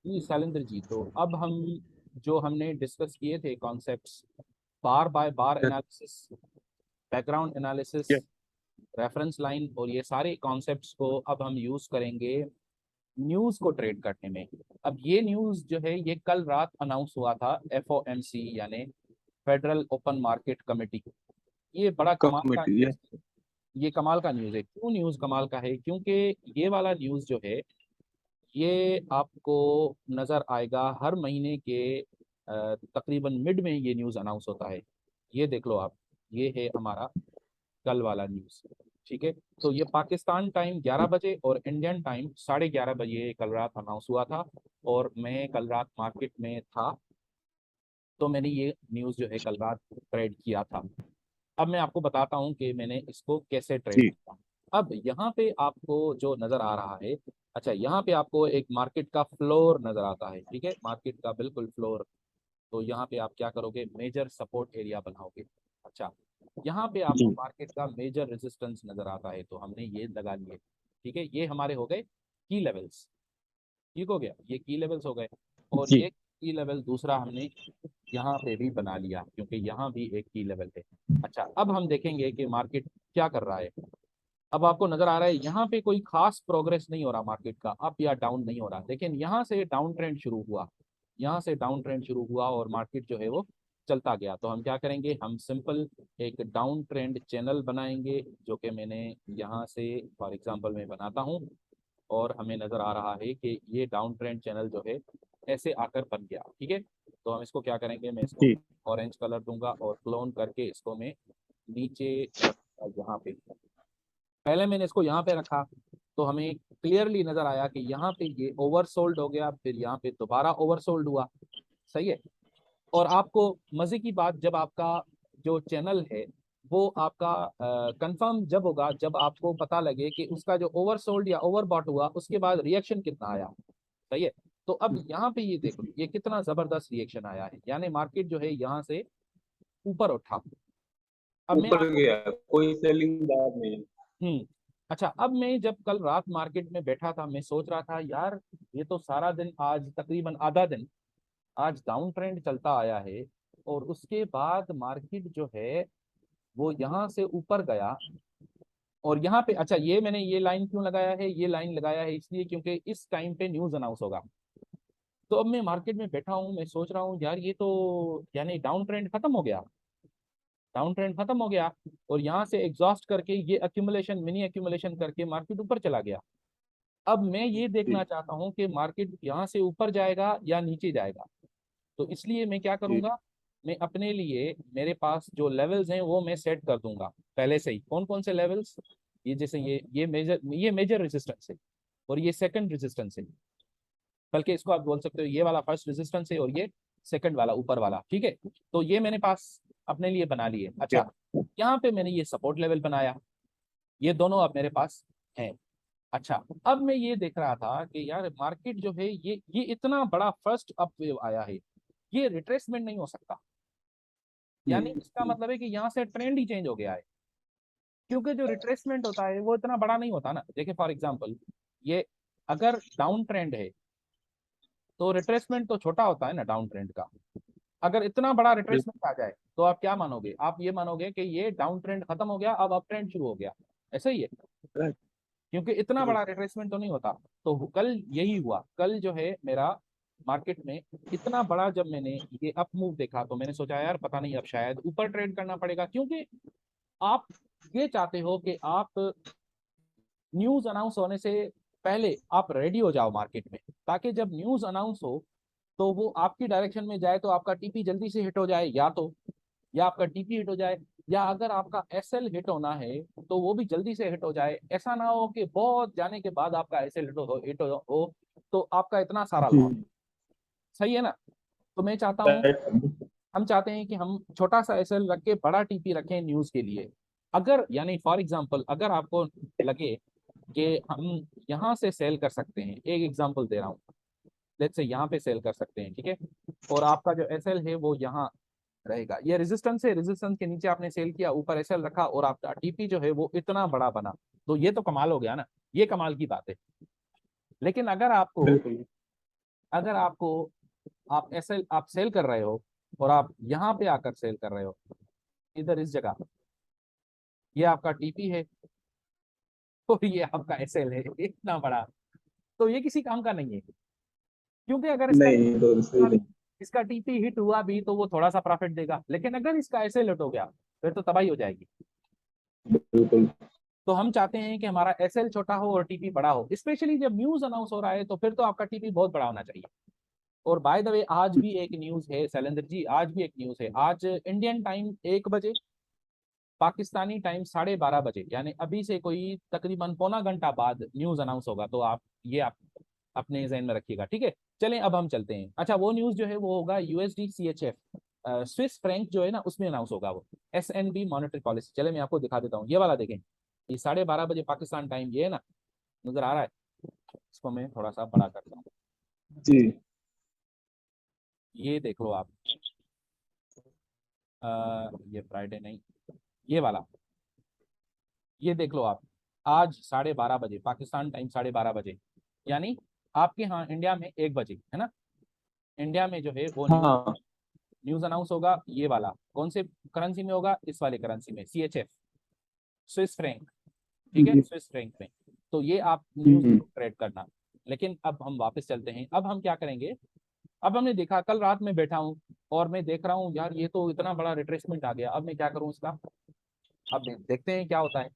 जी शैलेंद्र जी, तो अब हम जो हमने डिस्कस किए थे concepts, bar by bar yes. Analysis, background analysis, yes. Reference line, और ये सारे कॉन्सेप्ट्स को अब हम यूज करेंगे न्यूज को ट्रेड करने में। अब ये न्यूज जो है ये कल रात अनाउंस हुआ था, एफओएमसी यानी फेडरल ओपन मार्केट कमेटी। ये बड़ा कमाल का कमिटी। News yes. है। ये कमाल का न्यूज है। क्यों न्यूज कमाल का है? क्योंकि ये वाला न्यूज जो है ये आपको नजर आएगा हर महीने के तकरीबन मिड में ये न्यूज़ अनाउंस होता है। ये देख लो आप, ये है हमारा कल वाला न्यूज़। ठीक है, तो ये पाकिस्तान टाइम 11 बजे और इंडियन टाइम 11:30 बजे कल रात अनाउंस हुआ था, और मैं कल रात मार्केट में था, तो मैंने ये न्यूज़ जो है कल रात ट्रेड किया था। अब मैं आपको बताता हूँ कि मैंने इसको कैसे ट्रेड जी। किया। अब यहाँ पे आपको जो नजर आ रहा है, अच्छा यहाँ पे आपको एक मार्केट का फ्लोर नजर आता है, ठीक है, मार्केट का बिल्कुल फ्लोर। तो यहाँ पे आप क्या करोगे, मेजर सपोर्ट एरिया बनाओगे। अच्छा, यहाँ पे आपको जी। मार्केट का मेजर रेजिस्टेंस नजर आता है, तो हमने ये लगा लिए। ठीक है, ये हमारे हो गए की लेवल्स। ठीक हो गया, ये की लेवल्स हो गए। और जी। ये की लेवल दूसरा हमने यहाँ पे भी बना लिया, क्योंकि यहाँ भी एक की लेवल है। अच्छा, अब हम देखेंगे कि मार्केट क्या कर रहा है। अब आपको नजर आ रहा है यहाँ पे कोई खास प्रोग्रेस नहीं हो रहा मार्केट का, अप या डाउन नहीं हो रहा, लेकिन यहाँ से डाउन ट्रेंड शुरू हुआ। यहाँ से डाउन ट्रेंड शुरू हुआ और मार्केट जो है वो चलता गया। तो हम क्या करेंगे, हम सिंपल एक डाउन ट्रेंड चैनल बनाएंगे, जो कि मैंने यहाँ से फॉर एग्जांपल मैं बनाता हूँ। और हमें नजर आ रहा है कि ये डाउन ट्रेंड चैनल जो है ऐसे आकर बन गया। ठीक है, तो हम इसको क्या करेंगे, मैं इसको जी। ऑरेंज कलर दूंगा और क्लोन करके इसको मैं नीचे रखूंगा यहाँ पे। पहले मैंने इसको यहाँ पे रखा, तो हमें क्लियरली नजर आया कि यहाँ पे ये ओवरसोल्ड हो गया, फिर यहाँ पे दोबारा ओवरसोल्ड हुआ। सही है। और आपको मजे की बात, जब आपका जो चैनल है वो आपका कंफर्म जब होगा, जब आपको पता लगे कि उसका जो ओवरसोल्ड या ओवरबॉट हुआ उसके बाद रिएक्शन कितना आया। सही है। तो अब यहाँ पे ये देखो, ये कितना जबरदस्त रिएक्शन आया है, यानी मार्केट जो है यहाँ से ऊपर उठा। अब मैं ऊपर आपको, गया, कोई सेलिंग बात नहीं। हम्म, अच्छा, अब मैं जब कल रात मार्केट में बैठा था, मैं सोच रहा था यार ये तो सारा दिन, आज तकरीबन आधा दिन आज डाउन ट्रेंड चलता आया है, और उसके बाद मार्केट जो है वो यहाँ से ऊपर गया। और यहाँ पे, अच्छा, ये मैंने ये लाइन क्यों लगाया है, ये लाइन लगाया है इसलिए क्योंकि इस टाइम पे न्यूज अनाउंस होगा। तो अब मैं मार्केट में बैठा हूँ, मैं सोच रहा हूँ यार ये तो यानी डाउन ट्रेंड खत्म हो गया, डाउन ट्रेंड खत्म हो गया, और यहाँ से एग्जॉस्ट करके ये अक्यूमुलेशन, मिनी अक्यूमुलेशन करके मार्केट ऊपर चला गया। अब मैं ये देखना जी। चाहता हूँ कि मार्केट यहाँ से ऊपर जाएगा या नीचे जाएगा। तो इसलिए मैं क्या जी। करूंगा, मैं अपने लिए मेरे पास जो लेवल्स हैं वो मैं सेट कर दूंगा पहले से ही। कौन कौन से लेवल्स? ये जैसे ये मेजर रेजिस्टेंस है, और ये सेकंड रेजिस्टेंस है, बल्कि इसको आप बोल सकते हो ये वाला फर्स्ट रेजिस्टेंस है और ये सेकंड वाला ऊपर वाला। ठीक है, तो ये मैंने पास अपने लिए बना लिए। यस। अच्छा, यहाँ पे मैंने ये सपोर्ट लेवल बनाया, ये दोनों अब मेरे पास हैं। अच्छा, अब मैं ये देख रहा था कि यार मार्केट जो है ये इतना बड़ा फर्स्ट अप वेव आया है, ये रिट्रेसमेंट नहीं हो सकता। यानी इसका जी। मतलब है कि यहाँ से ट्रेंड ही चेंज हो गया है, क्योंकि जो रिट्रेसमेंट होता है वो इतना बड़ा नहीं होता ना। देखिए फॉर एग्जांपल, ये अगर डाउन ट्रेंड है तो रिट्रेसमेंट तो छोटा होता है ना डाउन ट्रेंड का। अगर इतना बड़ा रिट्रेसमेंट आ जाए तो आप क्या मानोगे, आप ये मानोगे कि ये डाउन ट्रेंड खत्म हो गया, अब अप ट्रेंड शुरू हो गया। ऐसा ही है, राइट। क्योंकि इतना जी। बड़ा रिट्रेसमेंट तो नहीं होता। तो कल यही हुआ, कल जो है मेरा मार्केट में इतना बड़ा, जब मैंने ये अप मूव देखा तो मैंने सोचा यार पता नहीं अब शायद ऊपर ट्रेड करना पड़ेगा, क्योंकि आप ये चाहते हो कि आप न्यूज अनाउंस होने से पहले आप रेडी हो जाओ मार्केट में, ताकि जब न्यूज अनाउंस हो तो वो आपकी डायरेक्शन में जाए, तो आपका टीपी जल्दी से हिट हो जाए, या तो या आपका टीपी हिट हो जाए, या अगर आपका एसएल हिट होना है तो वो भी जल्दी से हिट हो जाए। ऐसा ना हो कि बहुत जाने के बाद आपका एसएल हिट हो तो आपका इतना सारा जी। लॉस। सही है ना? तो मैं चाहता हूँ, राइट। हम चाहते हैं कि हम छोटा सा एसएल रख के बड़ा टीपी रखें न्यूज के लिए। अगर यानी फॉर एग्जांपल अगर आपको लगे कि हम यहाँ से सेल कर सकते हैं, एक एग्जांपल दे रहा हूँ, लेट्स से यहाँ पे सेल कर सकते हैं, ठीक है, और आपका जो एसएल है वो यहाँ रहेगा, ये रेजिस्टेंस है, रेजिस्टेंस के नीचे आपने सेल किया, ऊपर एसएल रखा, और आपका टीपी जो है वो इतना बड़ा बना, तो ये तो कमाल हो गया ना, ये कमाल की बात है। लेकिन अगर आपको बिल्कुल। अगर आपको आप सेल कर रहे हो और आप यहाँ पे आकर सेल कर रहे हो, इधर इस जगह, ये आपका टीपी है और ये आपका एसएल है इतना बड़ा, तो ये किसी काम का नहीं है। क्योंकि अगर नहीं तो सही नहीं। इसका टीपी हिट हुआ भी तो वो थोड़ा सा प्रॉफिट देगा, लेकिन अगर इसका एसएल हिट हो गया फिर तो तबाही हो जाएगी। बिल्कुल। तो हम चाहते हैं कि हमारा एसएल छोटा हो और टीपी बड़ा हो, स्पेशली जब न्यूज अनाउंस हो रहा है तो फिर तो आपका टीपी बहुत बड़ा होना चाहिए। और बाय द वे आज भी एक न्यूज है शैलेंद्र जी, आज भी एक न्यूज है। आज इंडियन टाइम 1 बजे, पाकिस्तानी टाइम 12:30 बजे, यानी अभी से कोई तकरीबन पौना घंटा बाद न्यूज अनाउंस होगा। तो आप अपने जहन में रखिएगा, ठीक है। चलें अब हम चलते हैं। अच्छा, वो न्यूज जो है वो होगा यूएसडी सीएचएफ, स्विस फ्रैंक जो है ना, उसमें अनाउंस होगा वो एसएनबी मॉनेटरी पॉलिसी। चले मैं आपको दिखा देता हूँ, ये वाला देखें, ये 12:30 बजे पाकिस्तान टाइम, ये है ना, नजर आ रहा है? इसको मैं थोड़ा सा बड़ा करता हूँ, जी। ये देख लो आप। ये फ्राइडे नहीं, ये वाला, ये देख लो आप। आज 12:30 बजे पाकिस्तान टाइम, 12:30 बजे, यानी आपके यहाँ इंडिया में 1 बजे है ना, इंडिया में जो है वो न्यूज हाँ। न्यूज अनाउंस होगा। ये वाला कौन से करेंसी में होगा? इस वाले करेंसी में, सीएचएफ, स्विस फ्रैंक, ठीक है, जी। स्विस फ्रैंक में। तो ये आप न्यूज हम्म। ट्रेड करना। लेकिन अब हम वापस चलते हैं, अब हम क्या करेंगे। अब हमने देखा, कल रात में बैठा हूँ और मैं देख रहा हूँ यार ये तो इतना बड़ा रिट्रेसमेंट आ गया, अब मैं क्या करूँ इसका। अब देखते हैं क्या होता है,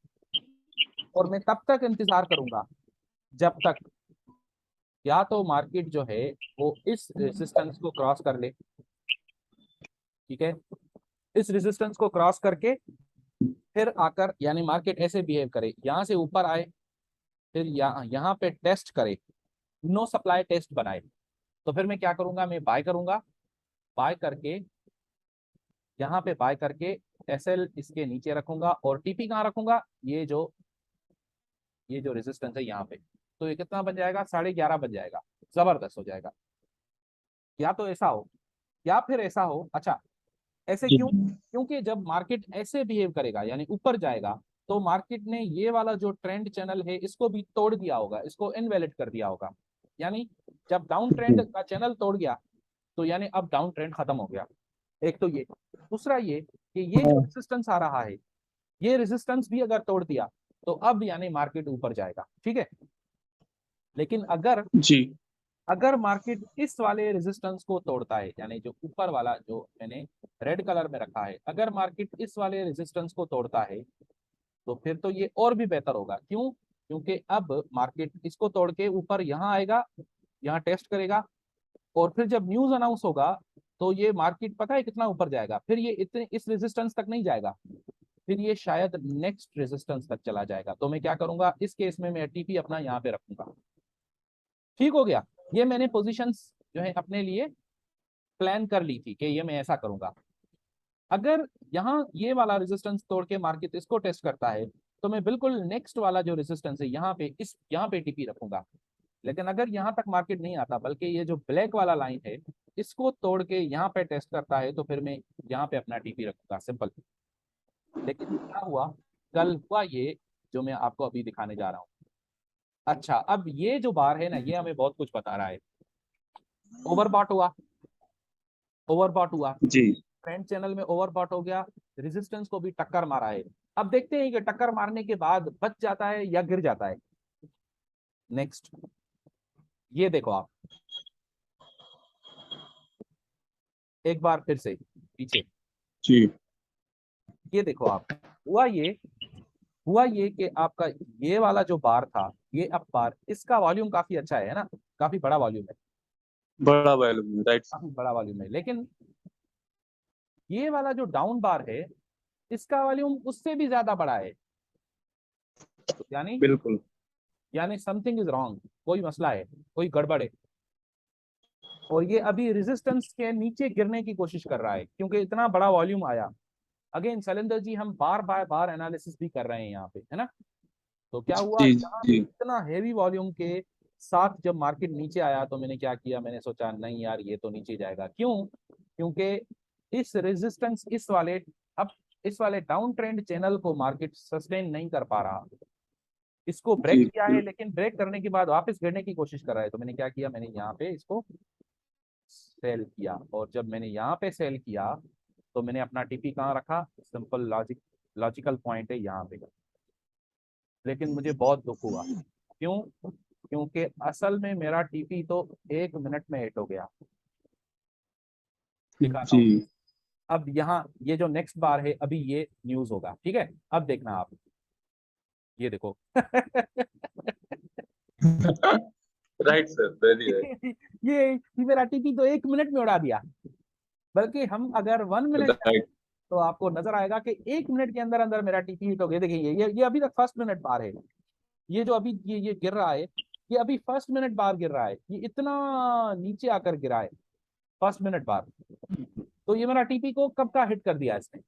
और मैं तब तक इंतजार करूंगा जब तक या तो मार्केट जो है वो इस रेजिस्टेंस को क्रॉस कर ले, ठीक है, इस रेजिस्टेंस को क्रॉस करके फिर आकर, यानी मार्केट ऐसे बिहेव करे, यहाँ से ऊपर आए, फिर यहाँ पे टेस्ट करे, नो सप्लाई टेस्ट बनाए, तो फिर मैं क्या करूंगा, मैं बाय करूंगा। बाय करके, यहाँ पे बाय करके एसएल इसके नीचे रखूंगा और टीपी कहाँ रखूंगा, ये जो रेजिस्टेंस है यहाँ पे। तो ये कितना बन जाएगा? 11:30 बन जाएगा। जबरदस्त हो जाएगा। या तो ऐसा हो, या फिर ऐसा हो। अच्छा, ऐसे जी। क्यों? क्योंकि जब मार्केट ऐसे बिहेव करेगा यानी ऊपर जाएगा, तो मार्केट ने ये वाला जो ट्रेंड चैनल है इसको भी तोड़ दिया होगा, इसको इनवैलिड कर दिया होगा। यानी जब डाउन ट्रेंड का चैनल तोड़ गया तो यानी अब डाउन ट्रेंड खत्म हो गया। एक तो ये, दूसरा ये कि ये जो हाँ। रेजिस्टेंस आ रहा है, ये रेजिस्टेंस भी अगर तोड़ दिया तो अब यानी मार्केट ऊपर जाएगा, ठीक है। लेकिन अगर जी। अगर मार्केट इस वाले रेजिस्टेंस को तोड़ता है, यानी जो ऊपर वाला जो मैंने रेड कलर में रखा है, अगर मार्केट इस वाले रेजिस्टेंस को तोड़ता है तो फिर तो ये और भी बेहतर होगा। क्यों? क्योंकि अब मार्केट इसको तोड़ के ऊपर यहाँ आएगा, यहाँ टेस्ट करेगा, और फिर जब न्यूज अनाउंस होगा तो ये मार्केट पता है कितना ऊपर जाएगा, फिर ये इतने इस रेजिस्टेंस तक नहीं जाएगा, फिर ये शायद नेक्स्ट रेजिस्टेंस तक चला जाएगा। तो मैं क्या करूंगा इस केस में, मैं टीपी अपना यहाँ पे रखूंगा। ठीक हो गया। ये मैंने पोजीशंस जो है अपने लिए प्लान कर ली थी कि ये मैं ऐसा करूंगा। अगर यहाँ ये वाला रेजिस्टेंस तोड़ के मार्केट इसको टेस्ट करता है तो मैं बिल्कुल नेक्स्ट वाला जो रेजिस्टेंस है यहाँ पे टीपी रखूंगा। लेकिन अगर यहाँ तक मार्केट नहीं आता, बल्कि ये जो ब्लैक वाला लाइन है इसको तोड़ के यहाँ पे टेस्ट करता है, तो फिर मैं यहाँ पे अपना टीपी रखूंगा, सिंपल। लेकिन क्या हुआ, कल हुआ ये जो मैं आपको अभी दिखाने जा रहा हूँ। अच्छा, अब ये जो बार है ना, ये हमें बहुत कुछ बता रहा है। ओवरबॉट हुआ, ओवरबॉट हुआ, जी। ट्रेंड चैनल में ओवरबॉट हो गया, रेजिस्टेंस को भी टक्कर मारा है। अब देखते हैं कि टक्कर मारने के बाद बच जाता है या गिर जाता है। नेक्स्ट, ये देखो आप, एक बार फिर से पीछे, जी। ये देखो आप, हुआ ये कि आपका ये वाला जो बार था, ये अप बार, इसका वॉल्यूम काफी अच्छा है ना, काफी बड़ा वॉल्यूम है, बड़ा वैल्यू, राइट। काफी बड़ा वॉल्यूम है। लेकिन ये वाला जो डाउन बार है, इसका वॉल्यूम उससे भी ज्यादा बड़ा है। यानी बिल्कुल। यानी समथिंग इज रॉन्ग, कोई मसला है, कोई गड़बड़ है। और ये अभी रेजिस्टेंस के नीचे गिरने की कोशिश कर रहा है क्योंकि इतना बड़ा वॉल्यूम आया। अगेन शैलेंद्र जी, हम बार बार बार एनालिसिस भी कर रहे हैं यहाँ पे, है ना। तो क्या हुआ, जी। यहाँ जी। इतना हेवी वॉल्यूम के साथ जब मार्केट नीचे आया तो मैंने क्या किया, मैंने सोचा नहीं यार ये तो नीचे जाएगा। क्यों? क्योंकि इस रेजिस्टेंस अब इस वाले डाउन ट्रेंड चैनल को मार्केट सस्टेन नहीं कर पा रहा। इसको जी ब्रेक किया है, लेकिन ब्रेक करने के बाद वापस गिरने की कोशिश कर रहा है। तो मैंने क्या किया, मैंने यहाँ पे इसको सेल किया, और जब मैंने यहाँ पे सेल किया तो मैंने अपना टीपी कहाँ रखा, सिंपल लॉजिकल पॉइंट है यहाँ पे। लेकिन मुझे बहुत दुख हुआ, क्यों? क्योंकि असल में मेरा टीपी तो 1 मिनट में हिट हो गया। दिखाता जी। हूँ। अब यहाँ ये जो नेक्स्ट बार है, अभी ये न्यूज होगा, ठीक है? अब देखना आप, ये देखो। Right sir, very right. ये मेरा टीपी तो 1 मिनट में उड़ा दिया। बल्कि हम अगर 1 मिनट, राइट। तो आपको नजर आएगा कि 1 मिनट के अंदर अंदर मेरा टीपी हिट हो गया। देखिए ये अभी तक फर्स्ट मिनट बार है। ये जो अभी ये गिर रहा है, ये अभी फर्स्ट मिनट बार गिर रहा है। ये इतना नीचे आकर गिरा है फर्स्ट मिनट बार। तो ये मेरा टीपी को कब का हिट कर दिया इसने।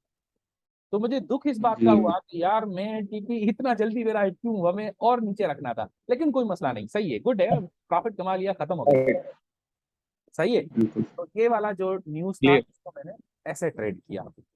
तो मुझे दुख इस बात का जी। हुआ कि यार मैं टीपी इतना जल्दी मेरा हिट क्यों हुआ, हमें और नीचे रखना था। लेकिन कोई मसला नहीं, सही है, गुड है, प्रॉफिट कमा लिया, खत्म हो गई। राइट। सही है। बिल्कुल। तो ये वाला जो न्यूज था, क्लियर। इसको मैंने ऐसे ट्रेड किया।